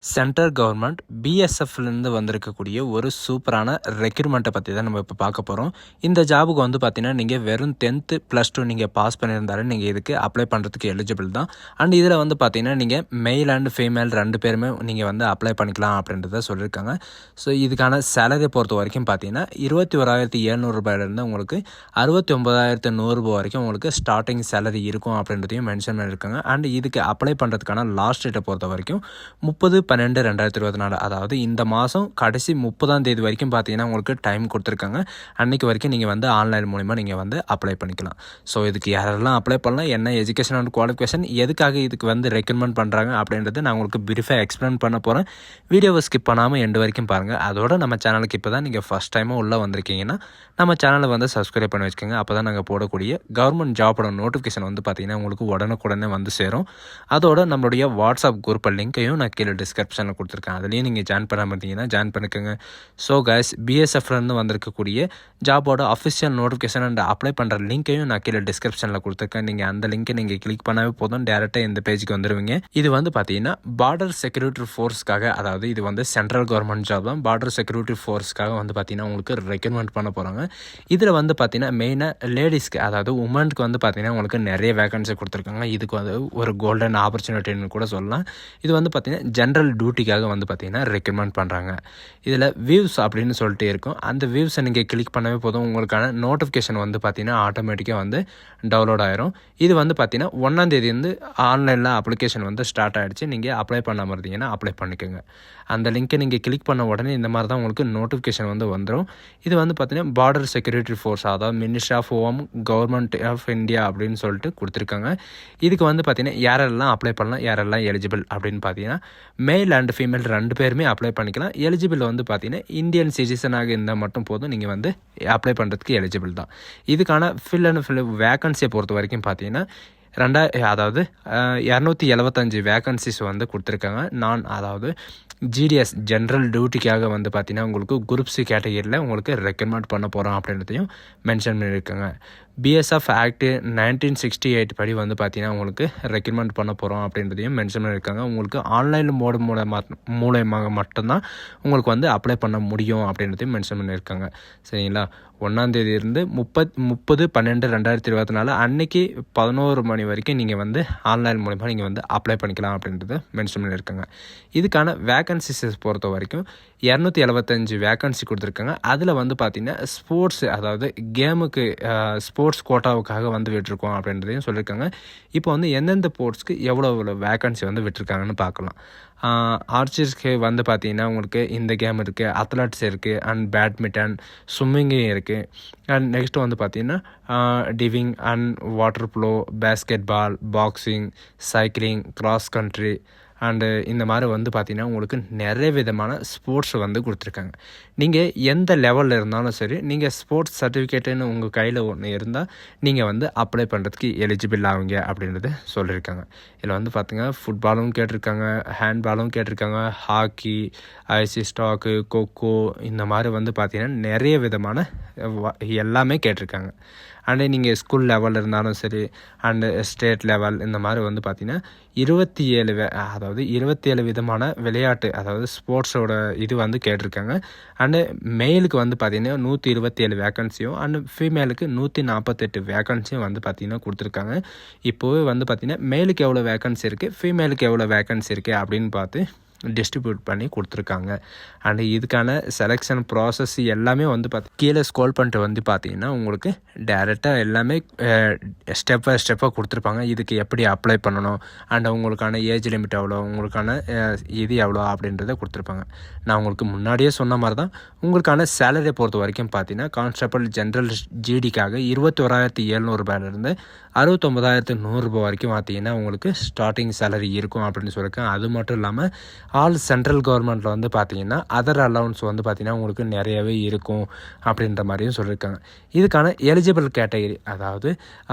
Central government பிஎஸ்எஃப்லேருந்து வந்திருக்கக்கூடிய ஒரு சூப்பரான ரெக்ரூட்மெண்ட்டை பற்றி தான் நம்ம இப்போ பார்க்க போகிறோம். இந்த ஜாபுக்கு வந்து பார்த்தீங்கன்னா நீங்கள் வெறும் 10th +2 நீங்கள் பாஸ் பண்ணியிருந்தாலும் நீங்கள் இதுக்கு அப்ளை பண்ணுறதுக்கு எலிஜிபிள் தான். அண்ட் இதில் வந்து பார்த்தீங்கன்னா நீங்கள் மெயில் அண்ட் ஃபீமேல் 2 பேருமே நீங்கள் வந்து அப்ளை பண்ணிக்கலாம் அப்படின்றத சொல்லியிருக்காங்க. ஸோ இதுக்கான சேலரியை பொறுத்த வரைக்கும் பார்த்தீங்கன்னா 21,700 ரூபாயிலேருந்து உங்களுக்கு 69,100 ரூபாய் வரைக்கும் உங்களுக்கு ஸ்டார்டிங் சேலரி இருக்கும் அப்படின்றதையும் மென்ஷன் பண்ணியிருக்காங்க. அண்ட் இதுக்கு அப்ளை பண்ணுறதுக்கான லாஸ்ட் டேட்டை பொறுத்த வரைக்கும் 30/12/2024, அதாவது இந்த மாதம் கடைசி 30ஆம் தேதி வரைக்கும் பார்த்தீங்கன்னா உங்களுக்கு டைம் கொடுத்துருக்காங்க. அன்றைக்கு வரைக்கும் நீங்கள் வந்து ஆன்லைன் மூலிமா நீங்கள் வந்து அப்ளை பண்ணிக்கலாம். ஸோ இதுக்கு யாரெல்லாம் அப்ளை பண்ணலாம், என்ன எஜுகேஷன் அண்ட் குவாலிஃபிகேஷன், எதுக்காக இதுக்கு வந்து ரெக்கமெண்ட் பண்ணுறாங்க அப்படின்றது நான் உங்களுக்கு பிரீஃபாக எக்ஸ்பிளைன் பண்ண போகிறேன். வீடியோவை ஸ்கிப் பண்ணாமல் எண்டு வரைக்கும் பாருங்கள். அதோட நம்ம சேனலுக்கு இப்போ தான் நீங்கள் ஃபஸ்ட் டைமாக உள்ளே வந்திருக்கீங்கன்னா நம்ம சேனலை வந்து சப்ஸ்கிரைப் பண்ணி வச்சுக்கோங்க. அப்போ தான் நாங்கள் போடக்கூடிய கவர்மெண்ட் ஜாபோட நோட்டிஃபிகேஷன் வந்து பார்த்திங்கன்னா உங்களுக்கு உடனுக்குடனே வந்து சேரும். அதோட நம்மளுடைய வாட்ஸ்அப் குரூப் லிங்க்கையும் நான் கீழே டிஸ்கிரிப்ஷனில் கொடுத்துருக்கேன். அதுலேயும் நீங்கள் ஜாயின் பண்ணாமல் இருந்தீங்கன்னா ஜாயின் பண்ணிக்கோங்க. ஸோ கைஸ், பிஎஸ்எஃப்லேருந்து வந்திருக்கக்கூடிய ஜாபோட அஃபிஷியல் நோட்டிஃபிகேஷன் அண்ட் அப்ளை பண்ணுற லிங்க்கையும் நான் கீழே டிஸ்கிரிப்ஷனில் கொடுத்துருக்கேன். நீங்கள் அந்த லிங்க்கை நீங்கள் கிளிக் பண்ணாவே போதும், டேரெக்டாக இந்த பேஜுக்கு வந்துடுவீங்க. இது வந்து பார்த்தீங்கன்னா பார்டர் செக்யூரிட்டி ஃபோர்ஸ்க்காக, அதாவது இது வந்து சென்ட்ரல் கவர்மெண்ட் ஜாப் தான். பார்டர் செக்யூரிட்டி ஃபோர்ஸ்க்காக வந்து பார்த்தீங்கன்னா உங்களுக்கு ரெக்கமெண்ட் பண்ண போகிறாங்க. இதில் வந்து பார்த்தீங்கன்னா மெயினாக லேடிஸ்க்கு, அதாவது உமனுக்கு வந்து பார்த்தீங்கன்னா உங்களுக்கு நிறைய வேகன்சி கொடுத்துருக்காங்க. இதுக்கு வந்து ஒரு கோல்டன் ஆப்பர்ச்சுனிட்டின்னு கூட சொல்லலாம். இது வந்து பார்த்தீங்கன்னா ஜென்ரல் டியூட்டிக்காக வந்து பார்த்தீங்கன்னா ரெக்கமெண்ட் பண்ணுறாங்க. இதில் வியூஸ் அப்படின்னு சொல்லிட்டு இருக்கும். அந்த வியூஸை நீங்கள் கிளிக் பண்ணவே போதும், உங்களுக்கான நோட்டிஃபிகேஷன் வந்து பார்த்தீங்கன்னா ஆட்டோமேட்டிக்காக வந்து டவுன்லோட் ஆயிரும். இது வந்து பார்த்தீங்கன்னா 1ஆம் தேதி வந்து ஆன்லைனில் அப்ளிகேஷன் வந்து ஸ்டார்ட் ஆகிடுச்சு. நீங்கள் அப்ளை பண்ணாமல் இருந்தீங்கன்னா அப்ளை பண்ணிக்கோங்க. அந்த லிங்க்கை நீங்கள் கிளிக் பண்ண உடனே இந்த மாதிரி தான் உங்களுக்கு நோட்டிஃபிகேஷன் வந்து வந்துடும். இது வந்து பார்த்தீங்கன்னா பார்டர் செக்யூரிட்டி ஃபோர்ஸ், அதாவது ministry of home, government of India அப்படின்னு சொல்லிட்டு கொடுத்துருக்காங்க. இதுக்கு வந்து பார்த்தீங்கன்னா யாரெல்லாம் அப்ளை பண்ணலாம், யாரெல்லாம் எலிஜிபிள் அப்படின்னு பார்த்தீங்கன்னா மேல் அண்ட் ஃபீமேல் 2 பேருமே அப்ளை பண்ணிக்கலாம். எலிஜிபிள் வந்து பார்த்தீங்கன்னா இந்தியன் சிட்டிசனாக இருந்தால் மட்டும் போதும், நீங்கள் வந்து அப்ளை பண்ணுறதுக்கு எலிஜிபிள் தான். இதுக்கான ஃபில் அண்ட் ஃபில் வேக்கன்சியை பொறுத்த வரைக்கும் பார்த்தீங்கன்னா அதாவது 275 வேக்கன்சிஸ் வந்து கொடுத்துருக்காங்க. அதாவது ஜிடிஎஸ் ஜென்ரல் டியூட்டிக்காக வந்து பார்த்தீங்கன்னா உங்களுக்கு குரூப் சி கேட்டகரியில் உங்களுக்கு ரெக்கமெண்ட் பண்ண போகிறோம் அப்படின்றதையும் மென்ஷன் பண்ணியிருக்காங்க. பிஎஸ்எஃப் ஆக்ட் 1968 படி வந்து பார்த்தீங்கன்னா உங்களுக்கு ரெக்கமெண்ட் பண்ண போகிறோம் அப்படின்றதையும் மென்ஷன் பண்ணியிருக்காங்க. உங்களுக்கு ஆன்லைன் மோடு மூலமாக மட்டும்தான் உங்களுக்கு வந்து அப்ளை பண்ண முடியும் அப்படின்றதையும் மென்ஷன் பண்ணியிருக்காங்க. சரிங்களா? 1ஆம் தேதியிலிருந்து 30/12/2024 அன்னைக்கு 11 மணி வரைக்கும் நீங்கள் வந்து ஆன்லைன் மூலமாக நீங்கள் வந்து அப்ளை பண்ணிக்கலாம் அப்படின்றத மென்ஷன் பண்ணியிருக்காங்க. இதுக்கான வேக்கன்சிஸ் பொறுத்த வரைக்கும் 275 வேக்கன்சி கொடுத்துருக்காங்க. அதில் வந்து பார்த்திங்கன்னா ஸ்போர்ட்ஸ், அதாவது கேமுக்கு ஸ்போர்ட்ஸ் கோட்டாவுக்காக வந்து விட்டுருக்கோம் அப்படின்றதையும் சொல்லியிருக்காங்க. இப்போ வந்து எந்தெந்த ஸ்போர்ட்ஸ்க்கு எவ்வளோ வேக்கன்சி வந்து விட்டுருக்காங்கன்னு பார்க்கலாம். ஆர்ச்சர்ஸ்க்கு வந்து பார்த்திங்கன்னா உங்களுக்கு இந்த கேம் இருக்குது, அத்லெட்ஸ் இருக்குது, அண்ட் பேட்மிண்டன், ஸ்விம்மிங்கு இருக்குது. அண்ட் நெக்ஸ்ட்டு வந்து பார்த்திங்கன்னா diving and water polo, basketball, boxing, cycling, cross country and இந்த மாதிரி வந்து பார்த்திங்கன்னா உங்களுக்கு நிறைய விதமான ஸ்போர்ட்ஸ் வந்து கொடுத்துருக்காங்க. நீங்கள் எந்த லெவலில் இருந்தாலும் சரி, நீங்கள் ஸ்போர்ட்ஸ் சர்டிஃபிகேட்டுன்னு உங்கள் கையில் ஒன்று இருந்தால் நீங்கள் வந்து அப்ளை பண்ணுறதுக்கு எலிஜிபிள் ஆகுங்க அப்படின்றது சொல்லியிருக்காங்க. இதில் வந்து பார்த்திங்கன்னா ஃபுட்பாலும் கேட்டிருக்காங்க, ஹேண்ட்பாலும் கேட்டிருக்காங்க, ஹாக்கி, ஐசி ஸ்டாக்கு, கொக்கோ, இந்த மாதிரி வந்து பார்த்திங்கன்னா நிறைய விதமான எல்லாமே கேட்டிருக்காங்க. அண்டு நீங்கள் ஸ்கூல் லெவலில் இருந்தாலும் சரி, அண்டு ஸ்டேட் லெவல், இந்த மாதிரி வந்து பார்த்திங்கன்னா 27 விதமான விளையாட்டு, அதாவது ஸ்போர்ட்ஸோட இது வந்து கேட்டிருக்காங்க. அண்டு மெயிலுக்கு வந்து பார்த்திங்கன்னா 127 வேக்கன்சியும், அண்டு ஃபீமேலுக்கு 148 வேக்கன்சியும் வந்து பார்த்திங்கன்னா கொடுத்துருக்காங்க. இப்போவே வந்து பார்த்திங்கன்னா மெயிலுக்கு எவ்வளோ வேக்கன்சி இருக்குது, ஃபீமேலுக்கு எவ்வளோ வேக்கன்சி இருக்குது அப்படின்னு பார்த்து டிஸ்ட்ரிபியூட் பண்ணி கொடுத்துருக்காங்க. அண்ட் இதுக்கான செலெக்ஷன் ப்ராசஸ் எல்லாமே வந்து கீழே ஸ்க்ரோல் பண்ணிட்டு வந்து பார்த்தீங்கன்னா உங்களுக்கு டேரெக்டாக எல்லாமே ஸ்டெப் பை ஸ்டெப்பாக கொடுத்துருப்பாங்க. இதுக்கு எப்படி அப்ளை பண்ணணும், அண்ட் உங்களுக்கான ஏஜ் லிமிட் எவ்வளோ, உங்களுக்கான இது எவ்வளோ அப்படின்றத கொடுத்துருப்பாங்க. நான் உங்களுக்கு முன்னாடியே சொன்ன மாதிரி தான் உங்களுக்கான சேலரியை பொறுத்த வரைக்கும் பார்த்தீங்கன்னா கான்ஸ்டபிள் ஜென்ரல் ஜிடிக்காக 21,700 ரூபாயிலிருந்து 69,100 ரூபாய் வரைக்கும் பார்த்தீங்கன்னா உங்களுக்கு ஸ்டார்டிங் சேலரி இருக்கும் அப்படின்னு சொல்லியிருக்கேன். அது மட்டும் இல்லாமல் ஆல் சென்ட்ரல் கவர்மெண்ட்டில் வந்து பார்த்தீங்கன்னா அதர் அலவுன்ஸ் வந்து பார்த்திங்கன்னா உங்களுக்கு நிறையவே இருக்கும் அப்படின்ற மாதிரியும் சொல்லியிருக்காங்க. இதுக்கான எலிஜிபிள் கேட்டகரி, அதாவது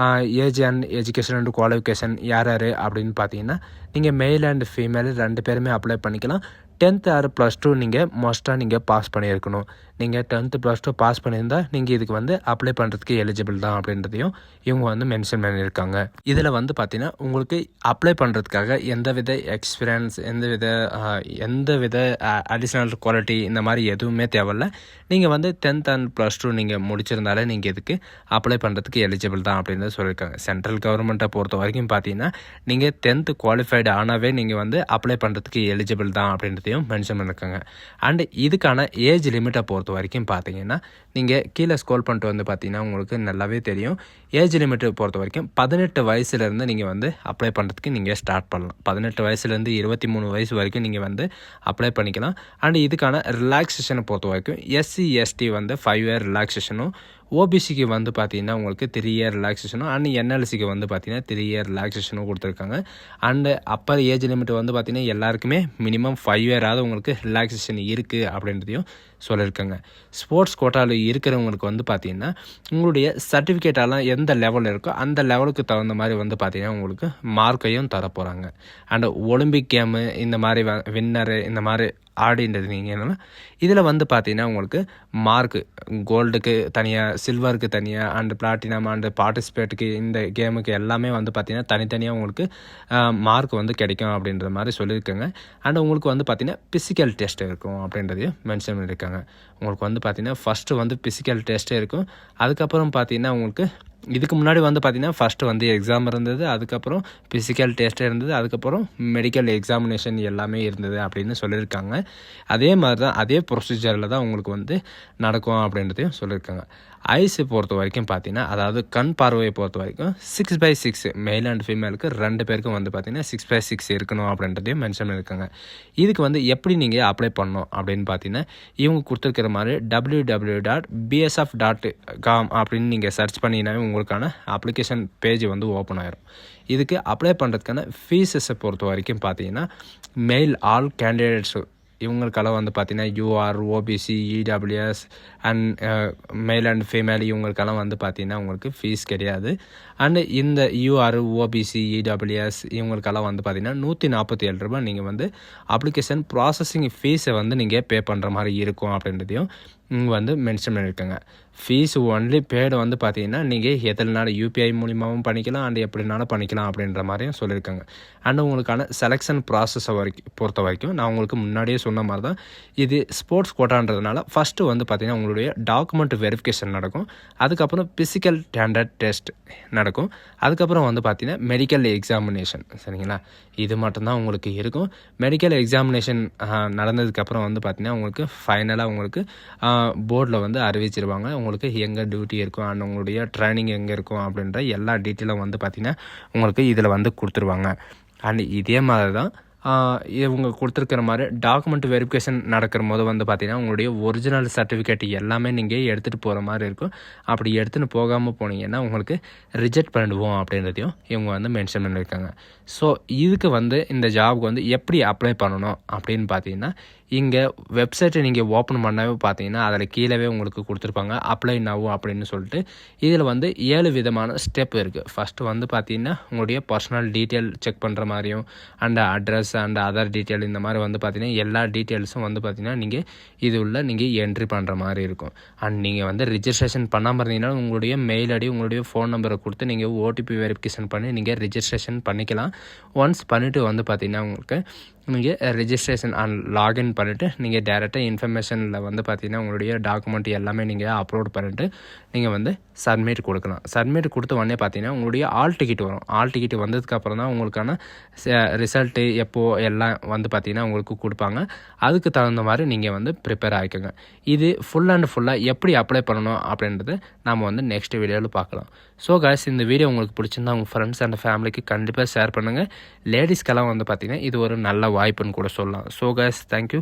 age and education and qualification யார் அப்படின்னு பார்த்தீங்கன்னா நீங்கள் மேல் அண்ட் ஃபீமேல் 2 பேருமே அப்ளை பண்ணிக்கலாம். 10th ஆர் +2 நீங்கள் மோஸ்ட்டாக நீங்கள் பாஸ் பண்ணியிருக்கணும். நீங்கள் 10th +2 பாஸ் பண்ணியிருந்தால் நீங்கள் இதுக்கு வந்து அப்ளை பண்ணுறதுக்கு எலிஜிபிள் தான் அப்படின்றதையும் இவங்க வந்து மென்ஷன் பண்ணியிருக்காங்க. இதில் வந்து பார்த்தீங்கன்னா உங்களுக்கு அப்ளை பண்ணுறதுக்காக எந்தவித எக்ஸ்பீரியன்ஸ் எந்தவித அடிஷ்னல் குவாலிட்டி இந்த மாதிரி எதுவுமே தேவையில்ல. நீங்கள் வந்து 10th அண்ட் +2 நீங்கள் முடிச்சிருந்தாலே நீங்கள் இதுக்கு அப்ளை பண்ணுறதுக்கு எலிஜிபிள் தான் அப்படின்றத சொல்லியிருக்காங்க. சென்ட்ரல் கவர்மெண்ட்டை பொறுத்த வரைக்கும் பார்த்தீங்கன்னா நீங்கள் 10th குவாலிஃபைடு ஆனாவே நீங்கள் வந்து அப்ளை பண்ணுறதுக்கு எலிஜிபிள் தான் அப்படின்றதையும் மென்ஷன் பண்ணியிருக்காங்க. அண்ட் இதுக்கான ஏஜ் லிமிட்டை பொறுத்த வரைக்கும் பார்த்தீங்கன்னா நீங்கள் கீழே ஸ்க்ரோல் பண்ணிட்டு வந்து பார்த்தீங்கன்னா உங்களுக்கு நல்லாவே தெரியும். ஏஜ் லிமிட்டை பொறுத்த வரைக்கும் 18 வயசுலேருந்து நீங்கள் வந்து அப்ளை பண்ணுறதுக்கு நீங்கள் ஸ்டார்ட் பண்ணலாம். 18 வயசுலேருந்து 23 வயசு வரைக்கும் நீங்கள் வந்து அப்ளை பண்ணிக்கலாம். அண்ட் இதுக்கான ரிலாக்ஸேஷனை பொறுத்த வரைக்கும் SC/ST வந்து 5 இயர் ரிலாக்ஸேஷனும், ஓபிசிக்கு வந்து பார்த்தீங்கன்னா உங்களுக்கு 3 இயர் ரிலாக்ஸேஷனும், அண்ட் NLCக்கு வந்து பார்த்தீங்கன்னா 3 இயர் ரிலாக்ஸேஷனும் கொடுத்துருக்காங்க. அண்டு அப்பர் ஏஜ் லிமிட் வந்து பார்த்தீங்கன்னா எல்லாருக்குமே மினிமம் 5 இயராவது உங்களுக்கு ரிலாக்ஸேஷன் இருக்குது அப்படின்றதையும் சொல்லியிருக்காங்க. ஸ்போர்ட்ஸ் கோட்டாவில் இருக்கிறவங்களுக்கு வந்து பார்த்தீங்கன்னா உங்களுடைய சர்டிஃபிகேட்டெல்லாம் எந்த லெவலில் இருக்கோ அந்த லெவலுக்கு தகுந்த மாதிரி வந்து பார்த்தீங்கன்னா உங்களுக்கு மார்க்கையும் தரப்போகிறாங்க. அண்டு ஒலிம்பிக் கேமு இந்த மாதிரி வின்னரு இந்த மாதிரி ஆடின்றது நீங்கள் என்னென்னா இதில் வந்து பார்த்தீங்கன்னா உங்களுக்கு மார்க்கு கோல்டுக்கு தனியாக, சில்வருக்கு தனியாக, அண்டு பிளாட்டினம் அண்டு பார்ட்டிசிபேட்டுக்கு இந்த கேமுக்கு எல்லாமே வந்து பார்த்தீங்கன்னா தனித்தனியாக உங்களுக்கு மார்க் வந்து கிடைக்கும் அப்படின்ற மாதிரி சொல்லியிருக்காங்க. அண்ட் உங்களுக்கு வந்து பார்த்தீங்கன்னா பிசிக்கல் டெஸ்ட் இருக்கும் அப்படின்றதையும் மென்ஷன் பண்ணியிருக்காங்க. உங்களுக்கு வந்து பார்த்தீங்கன்னா ஃபஸ்ட்டு வந்து பிசிக்கல் டெஸ்ட்டே இருக்கும். அதுக்கப்புறம் பார்த்தீங்கன்னா உங்களுக்கு இதுக்கு முன்னாடி வந்து பார்த்தீங்கன்னா ஃபஸ்ட்டு வந்து எக்ஸாம் இருந்தது, அதுக்கப்புறம் ஃபிசிக்கல் டெஸ்ட் இருந்தது, அதுக்கப்புறம் மெடிக்கல் எக்ஸாமினேஷன் எல்லாமே இருந்தது அப்படின்னு சொல்லியிருக்காங்க. அதே மாதிரி தான் அதே ப்ரொசீஜரில் தான் உங்களுக்கு வந்து நடக்கும் அப்படின்றதையும் சொல்லியிருக்காங்க. ஐஸு பொறுத்த வரைக்கும் பார்த்தீங்கன்னா அதாவது கண் பார்வையை பொறுத்த வரைக்கும் 6/6 மேல் அண்ட் ஃபீமேலுக்கு 2 பேருக்கும் வந்து பார்த்தீங்கன்னா 6/6 இருக்கணும் அப்படின்றதையும் மென்ஷன் பண்ணியிருக்காங்க. இதுக்கு வந்து எப்படி நீங்கள் அப்ளை பண்ணணும் அப்படின்னு பார்த்தீங்கன்னா இவங்க கொடுத்துருக்கிற மாதிரி www.bsf.com அப்படின்னு நீங்கள் சர்ச் பண்ணிங்கன்னாவே உங்களுக்கான அப்ளிகேஷன் பேஜ் வந்து ஓப்பன் ஆயிரும். இதுக்கு அப்ளை பண்ணுறதுக்கான ஃபீஸஸை பொறுத்த வரைக்கும் பார்த்தீங்கன்னா மெயில் ஆல் கேண்டிடேட்ஸு இவங்களுக்கெல்லாம் வந்து பார்த்தீங்கன்னா UR, OBC, EWS and male and female இவங்களுக்கெல்லாம் வந்து பார்த்தீங்கன்னா உங்களுக்கு ஃபீஸ் கிடையாது. அண்டு இந்த UR, OBC, EWS இவங்களுக்கெல்லாம் வந்து பார்த்தீங்கன்னா ₹147 நீங்கள் வந்து அப்ளிகேஷன் ப்ராசஸிங் ஃபீஸை வந்து நீங்கள் பே பண்ணுற மாதிரி இருக்கும் அப்படின்றதையும் இங்கே வந்து மென்ஷன் பண்ணியிருக்காங்க. ஃபீஸ் ஒன்லி பேடு வந்து பார்த்தீங்கன்னா நீங்கள் எதுனாலும் UPI மூலிமாவும் பண்ணிக்கலாம் அண்ட் எப்படினாலும் பண்ணிக்கலாம் அப்படின்ற மாதிரியும் சொல்லியிருக்காங்க. அண்ட் உங்களுக்கான செலெக்ஷன் ப்ராசஸை பொறுத்த வரைக்கும் நான் உங்களுக்கு முன்னாடியே சொன்ன மாதிரி தான் இது ஸ்போர்ட்ஸ் கோட்டான்றதுனால ஃபஸ்ட்டு வந்து பார்த்தீங்கன்னா உங்களுடைய டாக்குமெண்ட் வெரிஃபிகேஷன் நடக்கும். அதுக்கப்புறம் ஃபிசிக்கல் ஸ்டாண்டர்ட் டெஸ்ட் நடக்கும். அதுக்கப்புறம் வந்து பார்த்தீங்கன்னா மெடிக்கல் எக்ஸாமினேஷன். சரிங்களா, இது மட்டும்தான் உங்களுக்கு இருக்கும். மெடிக்கல் எக்ஸாமினேஷன் நடந்ததுக்கப்புறம் வந்து பார்த்தீங்கன்னா உங்களுக்கு ஃபைனலாக உங்களுக்கு போர்டில் வந்து அறிவிச்சிருவாங்க உங்களுக்கு எங்கே டியூட்டி இருக்கும் அண்ட் உங்களுடைய ட்ரைனிங் எங்கே இருக்கும் அப்படின்ற எல்லா டீட்டெயிலும் வந்து பார்த்திங்கன்னா உங்களுக்கு இதில் வந்து கொடுத்துருவாங்க. அண்ட் இதே மாதிரி தான் இவங்க கொடுத்துருக்கிற மாதிரி டாக்குமெண்ட் வெரிஃபிகேஷன் நடக்கிற போது வந்து பார்த்திங்கன்னா உங்களுடைய ஒரிஜினல் சர்டிஃபிகேட் எல்லாமே நீங்கள் எடுத்துகிட்டு போகிற மாதிரி இருக்கும். அப்படி எடுத்துகிட்டு போகாமல் போனீங்கன்னா உங்களுக்கு ரிஜெக்ட் பண்ணிடுவோம் அப்படின்றதையும் இவங்க வந்து மென்ஷன் பண்ணியிருக்காங்க. ஸோ இதுக்கு வந்து இந்த ஜாபுக்கு வந்து எப்படி அப்ளை பண்ணணும் அப்படின்னு பார்த்தீங்கன்னா இங்கே வெப்சைட்டை நீங்கள் ஓப்பன் பண்ணவே பார்த்தீங்கன்னா அதில் கீழே உங்களுக்கு கொடுத்துருப்பாங்க அப்ளை நவ் அப்படின்னு சொல்லிட்டு. இதில் வந்து 7 விதமான ஸ்டெப் இருக்குது. ஃபஸ்ட்டு வந்து பார்த்தீங்கன்னா உங்களுடைய பர்சனல் டீட்டெயில் செக் பண்ணுற மாதிரியும் and address and other detail இந்த மாதிரி வந்து பார்த்தீங்கன்னா எல்லா டீட்டெயில்ஸும் வந்து பார்த்தீங்கன்னா நீங்கள் என்ட்ரி பண்ணுற மாதிரி இருக்கும். அண்ட் நீங்கள் வந்து ரிஜிஸ்ட்ரேஷன் பண்ணாமல் இருந்தீங்கன்னா உங்களுடைய மெயில் ஐடி உங்களுடைய ஃபோன் நம்பரை கொடுத்து நீங்கள் OTP வெரிஃபிகேஷன் பண்ணி நீங்கள் ரிஜிஸ்ட்ரேஷன் பண்ணிக்கலாம். ஒன்ஸ் பண்ணிவிட்டு வந்து பார்த்தீங்கன்னா உங்களுக்கு நீங்கள் ரிஜிஸ்ட்ரேஷன் அண்ட் லாகின் பண்ணிவிட்டு நீங்கள் டேரெக்டாக இன்ஃபர்மேஷனில் வந்து பார்த்தீங்கன்னா உங்களுடைய டாக்குமெண்ட் எல்லாமே நீங்கள் அப்லோட் பண்ணிவிட்டு நீங்கள் வந்து சப்மிட் கொடுக்கலாம். சப்மிட் கொடுத்த உடனே பார்த்தீங்கன்னா உங்களுடைய ஆல் டிக்கெட் வரும். ஆல் டிக்கெட் வந்ததுக்கப்புறம் தான் உங்களுக்கான ரிசல்ட்டு எப்போது எல்லாம் வந்து பார்த்தீங்கன்னா உங்களுக்கு கொடுப்பாங்க. அதுக்கு தகுந்த மாதிரி நீங்கள் வந்து ப்ரிப்பேர் ஆகிக்கோங்க. இது ஃபுல் அண்ட் ஃபுல்லாக எப்படி அப்ளை பண்ணணும் அப்படின்றது நம்ம வந்து நெக்ஸ்ட் வீடியோவில் பார்க்கலாம். ஸோ கைஸ், இந்த வீடியோ உங்களுக்கு பிடிச்சிருந்தா உங்கள் ஃப்ரெண்ட்ஸ் அண்ட் ஃபேமிலிக்கு கண்டிப்பாக ஷேர் பண்ணுங்கள். லேடிஸ்க்கெல்லாம் வந்து பார்த்திங்கன்னா இது ஒரு நல்ல வாய்ப்புன்னு கூட சொல்லலாம். So guys, thank you.